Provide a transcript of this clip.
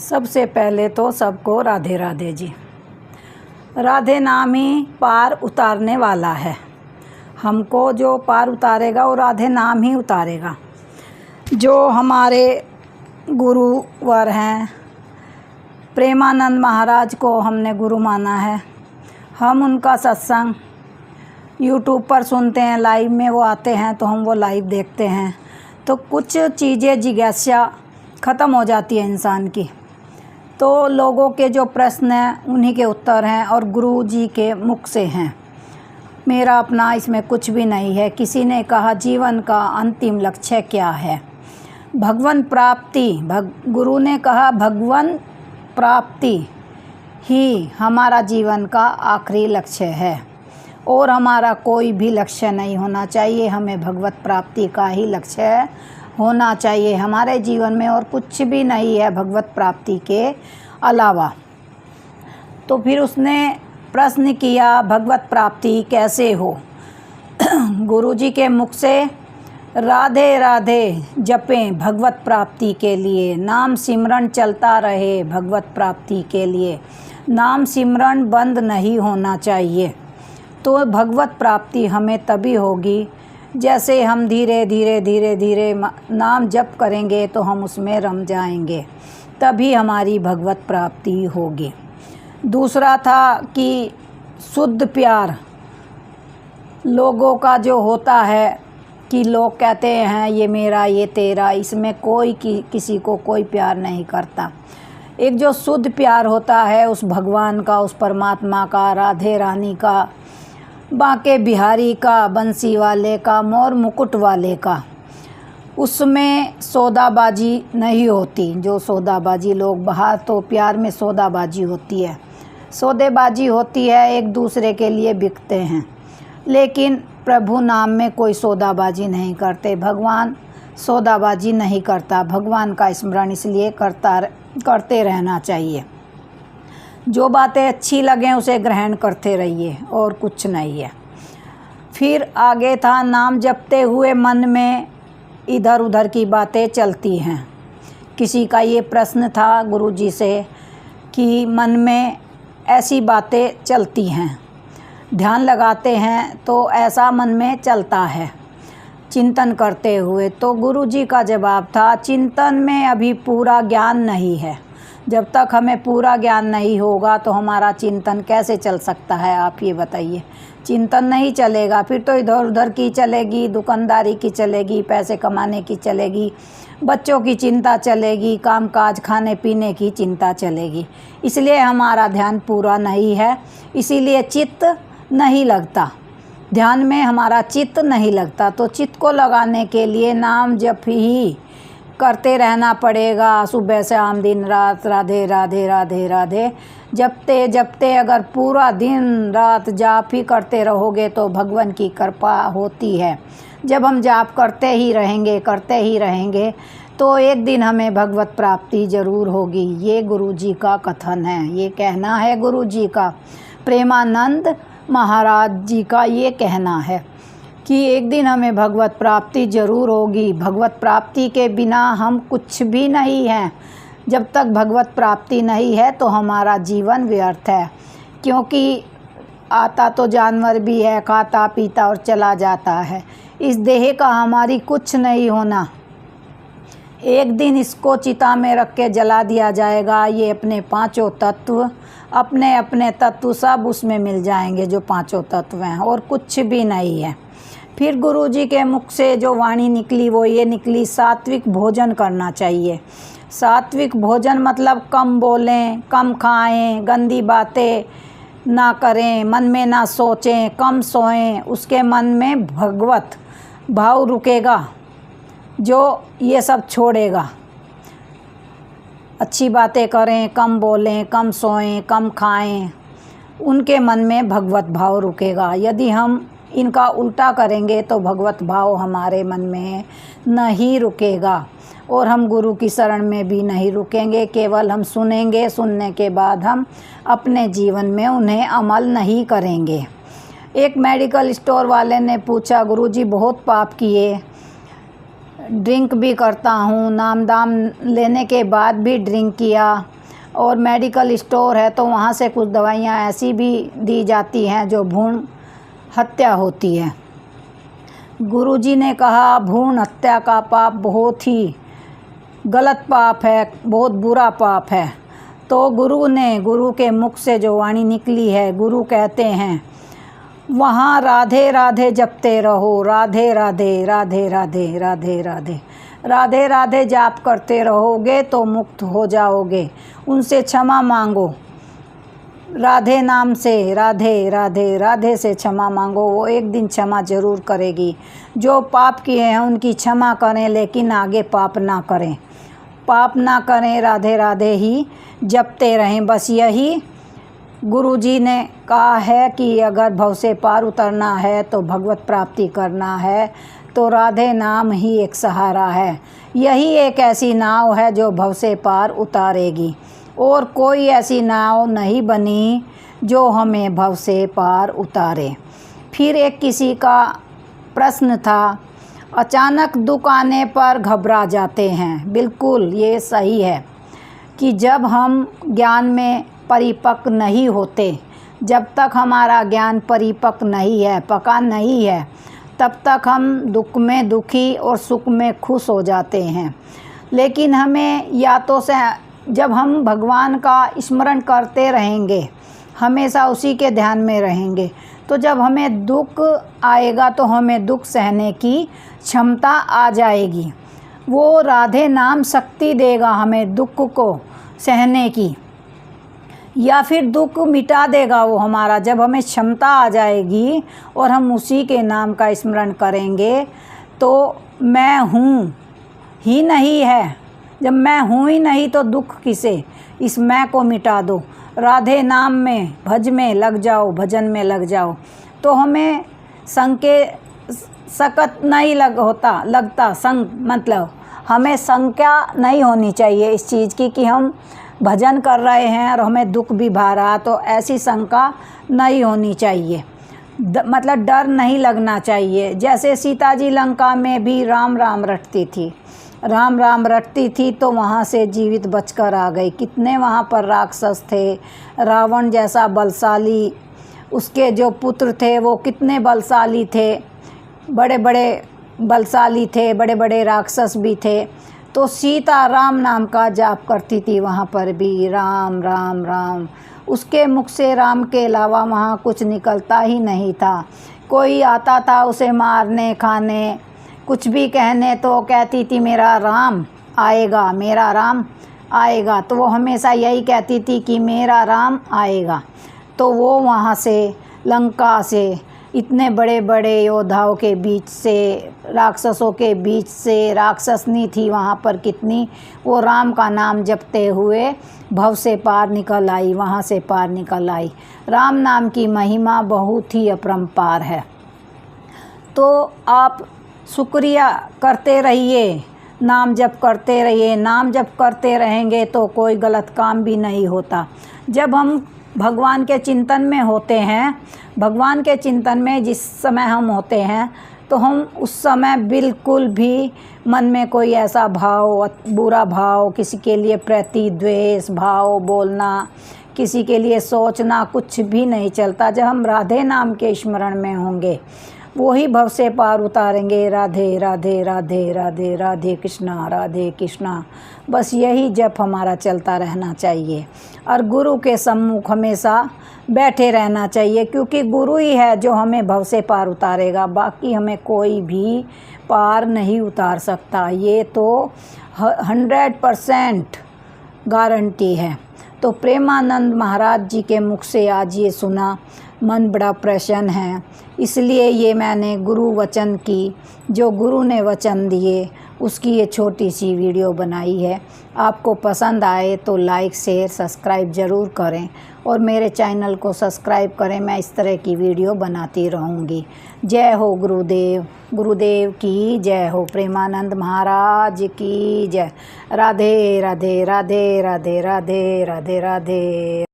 सबसे पहले तो सबको राधे राधे जी। राधे नाम ही पार उतारने वाला है। हमको जो पार उतारेगा वो राधे नाम ही उतारेगा। जो हमारे गुरुवर हैं, प्रेमानंद महाराज को हमने गुरु माना है। हम उनका सत्संग यूट्यूब पर सुनते हैं, लाइव में वो आते हैं तो हम वो लाइव देखते हैं, तो कुछ चीज़ें जिज्ञासा ख़त्म हो जाती है इंसान की। तो लोगों के जो प्रश्न हैं उन्हीं के उत्तर हैं और गुरु जी के मुख से हैं। मेरा अपना इसमें कुछ भी नहीं है। किसी ने कहा जीवन का अंतिम लक्ष्य क्या है? भगवान प्राप्ति। गुरु ने कहा भगवान प्राप्ति ही हमारा जीवन का आखिरी लक्ष्य है और हमारा कोई भी लक्ष्य नहीं होना चाहिए। हमें भगवत प्राप्ति का ही लक्ष्य होना चाहिए हमारे जीवन में, और कुछ भी नहीं है भगवत प्राप्ति के अलावा। तो फिर उसने प्रश्न किया भगवत प्राप्ति कैसे हो? गुरुजी के मुख से राधे राधे जपें भगवत प्राप्ति के लिए, नाम सिमरन चलता रहे भगवत प्राप्ति के लिए, नाम सिमरन बंद नहीं होना चाहिए। तो भगवत प्राप्ति हमें तभी होगी जैसे हम धीरे धीरे धीरे धीरे नाम जप करेंगे तो हम उसमें रम जाएंगे, तभी हमारी भगवत प्राप्ति होगी। दूसरा था कि शुद्ध प्यार लोगों का जो होता है कि लोग कहते हैं ये मेरा ये तेरा, इसमें कोई किसी को कोई प्यार नहीं करता। एक जो शुद्ध प्यार होता है उस भगवान का, उस परमात्मा का, राधे रानी का, बांके बिहारी का, बंसी वाले का, मोर मुकुट वाले का, उसमें सौदाबाजी नहीं होती। जो सौदाबाजी लोग बाहर, तो प्यार में सौदाबाजी होती है, सौदेबाजी होती है, एक दूसरे के लिए बिकते हैं। लेकिन प्रभु नाम में कोई सौदाबाजी नहीं करते। भगवान सौदाबाजी नहीं करता। भगवान का स्मरण इसलिए करते रहना चाहिए। जो बातें अच्छी लगें उसे ग्रहण करते रहिए और कुछ नहीं है। फिर आगे था नाम जपते हुए मन में इधर उधर की बातें चलती हैं। किसी का ये प्रश्न था गुरुजी से कि मन में ऐसी बातें चलती हैं, ध्यान लगाते हैं तो ऐसा मन में चलता है चिंतन करते हुए। तो गुरुजी का जवाब था चिंतन में अभी पूरा ज्ञान नहीं है। जब तक हमें पूरा ज्ञान नहीं होगा तो हमारा चिंतन कैसे चल सकता है, आप ये बताइए। चिंतन नहीं चलेगा फिर तो इधर उधर की चलेगी, दुकानदारी की चलेगी, पैसे कमाने की चलेगी, बच्चों की चिंता चलेगी, कामकाज खाने पीने की चिंता चलेगी। इसलिए हमारा ध्यान पूरा नहीं है, इसीलिए चित्त नहीं लगता, ध्यान में हमारा चित्त नहीं लगता। तो चित्त को लगाने के लिए नाम जप ही करते रहना पड़ेगा, सुबह से शाम दिन रात राधे राधे राधे राधे जपते जपते अगर पूरा दिन रात जाप ही करते रहोगे तो भगवान की कृपा होती है। जब हम जाप करते ही रहेंगे तो एक दिन हमें भगवत प्राप्ति ज़रूर होगी। ये गुरुजी का कथन है, ये कहना है गुरुजी का, प्रेमानंद महाराज जी का ये कहना है कि एक दिन हमें भगवत प्राप्ति ज़रूर होगी। भगवत प्राप्ति के बिना हम कुछ भी नहीं हैं। जब तक भगवत प्राप्ति नहीं है तो हमारा जीवन व्यर्थ है, क्योंकि आता तो जानवर भी है, खाता पीता और चला जाता है। इस देह का हमारी कुछ नहीं होना। एक दिन इसको चिता में रख के जला दिया जाएगा। ये अपने पांचों तत्व, अपने अपने तत्व सब उसमें मिल जाएंगे, जो पांचों तत्व हैं, और कुछ भी नहीं है। फिर गुरुजी के मुख से जो वाणी निकली वो ये निकली, सात्विक भोजन करना चाहिए। सात्विक भोजन मतलब कम बोलें, कम खाएं, गंदी बातें ना करें, मन में ना सोचें, कम सोएं, उसके मन में भगवत भाव रुकेगा, जो ये सब छोड़ेगा। अच्छी बातें करें, कम बोलें, कम सोएं, कम खाएं, उनके मन में भगवत भाव रुकेगा। यदि हम इनका उल्टा करेंगे तो भगवत भाव हमारे मन में नहीं रुकेगा और हम गुरु की शरण में भी नहीं रुकेंगे। केवल हम सुनेंगे, सुनने के बाद हम अपने जीवन में उन्हें अमल नहीं करेंगे। एक मेडिकल स्टोर वाले ने पूछा गुरुजी बहुत पाप किए, ड्रिंक भी करता हूँ, नाम दाम लेने के बाद भी ड्रिंक किया। और मेडिकल स्टोर है तो वहाँ से कुछ दवाइयाँ ऐसी भी दी जाती हैं जो भ्रूण हत्या होती है। गुरुजी ने कहा भ्रूण हत्या का पाप बहुत ही गलत पाप है, बहुत बुरा पाप है। तो गुरु के मुख से जो वाणी निकली है, गुरु कहते हैं वहाँ राधे राधे जपते रहो, राधे राधे राधे राधे राधे राधे राधे राधे जाप करते रहोगे तो मुक्त हो जाओगे। उनसे क्षमा मांगो, राधे नाम से, राधे राधे राधे से क्षमा मांगो, वो एक दिन क्षमा जरूर करेगी। जो पाप किए हैं उनकी क्षमा करें, लेकिन आगे पाप ना करें, पाप ना करें, राधे राधे ही जपते रहें। बस यही गुरुजी ने कहा है कि अगर भव से पार उतरना है तो भगवत प्राप्ति करना है तो राधे नाम ही एक सहारा है। यही एक ऐसी नाव है जो भव से पार उतारेगी, और कोई ऐसी नाव नहीं बनी जो हमें भव से पार उतारे। फिर एक किसी का प्रश्न था, अचानक दुख आने पर घबरा जाते हैं। बिल्कुल ये सही है कि जब हम ज्ञान में परिपक्व नहीं होते, जब तक हमारा ज्ञान परिपक्व नहीं है, पका नहीं है, तब तक हम दुख में दुखी और सुख में खुश हो जाते हैं। लेकिन हमें या तो से जब हम भगवान का स्मरण करते रहेंगे, हमेशा उसी के ध्यान में रहेंगे, तो जब हमें दुख आएगा तो हमें दुख सहने की क्षमता आ जाएगी। वो राधे नाम शक्ति देगा हमें दुख को सहने की, या फिर दुख मिटा देगा वो हमारा। जब हमें क्षमता आ जाएगी और हम उसी के नाम का स्मरण करेंगे तो मैं हूँ ही नहीं है। जब मैं हूँ ही नहीं तो दुख किसे, इस मैं को मिटा दो। राधे नाम में, भज में लग जाओ, भजन में लग जाओ, तो हमें संग के सकत नहीं लगता। संग मतलब हमें शंका नहीं होनी चाहिए इस चीज़ की कि हम भजन कर रहे हैं और हमें दुख भी भा रहा, तो ऐसी शंका नहीं होनी चाहिए। मतलब डर नहीं लगना चाहिए। जैसे सीता जी लंका में भी राम राम रटती थी, राम राम रटती थी तो वहाँ से जीवित बचकर आ गई। कितने वहाँ पर राक्षस थे, रावण जैसा बलशाली, उसके जो पुत्र थे वो कितने बलशाली थे, बड़े बड़े बलशाली थे, बड़े बड़े राक्षस भी थे। तो सीता राम नाम का जाप करती थी, वहाँ पर भी राम राम राम। उसके मुख से राम के अलावा वहाँ कुछ निकलता ही नहीं था। कोई आता था उसे मारने खाने कुछ भी कहने तो कहती थी मेरा राम आएगा, मेरा राम आएगा। तो वो हमेशा यही कहती थी कि मेरा राम आएगा। तो वो वहाँ से लंका से इतने बड़े बड़े योद्धाओं के बीच से, राक्षसों के बीच से, राक्षसनी थी वहाँ पर कितनी, वो राम का नाम जपते हुए भव से पार निकल आई, वहाँ से पार निकल आई। राम नाम की महिमा बहुत ही अपरंपार है। तो आप शुक्रिया करते रहिए, नाम जप करते रहिए। नाम जप करते रहेंगे तो कोई गलत काम भी नहीं होता। जब हम भगवान के चिंतन में होते हैं, भगवान के चिंतन में जिस समय हम होते हैं तो हम उस समय बिल्कुल भी मन में कोई ऐसा भाव, बुरा भाव, किसी के लिए प्रति द्वेष भाव बोलना, किसी के लिए सोचना कुछ भी नहीं चलता। जब हम राधे नाम के स्मरण में होंगे वही भव से पार उतारेंगे। राधे राधे राधे राधे राधे कृष्णा, राधे कृष्णा। बस यही जप हमारा चलता रहना चाहिए और गुरु के सम्मुख हमेशा बैठे रहना चाहिए, क्योंकि गुरु ही है जो हमें भव से पार उतारेगा। बाकी हमें कोई भी पार नहीं उतार सकता, ये तो 100% गारंटी है। तो प्रेमानंद महाराज जी के मुख से आज ये सुना, मन बड़ा प्रसन्न है। इसलिए ये मैंने गुरु वचन की, जो गुरु ने वचन दिए उसकी ये छोटी सी वीडियो बनाई है। आपको पसंद आए तो लाइक शेयर सब्सक्राइब ज़रूर करें और मेरे चैनल को सब्सक्राइब करें। मैं इस तरह की वीडियो बनाती रहूँगी। जय हो गुरुदेव, गुरुदेव की जय हो, प्रेमानंद महाराज की जय। राधे राधे राधे राधे राधे राधे राधे।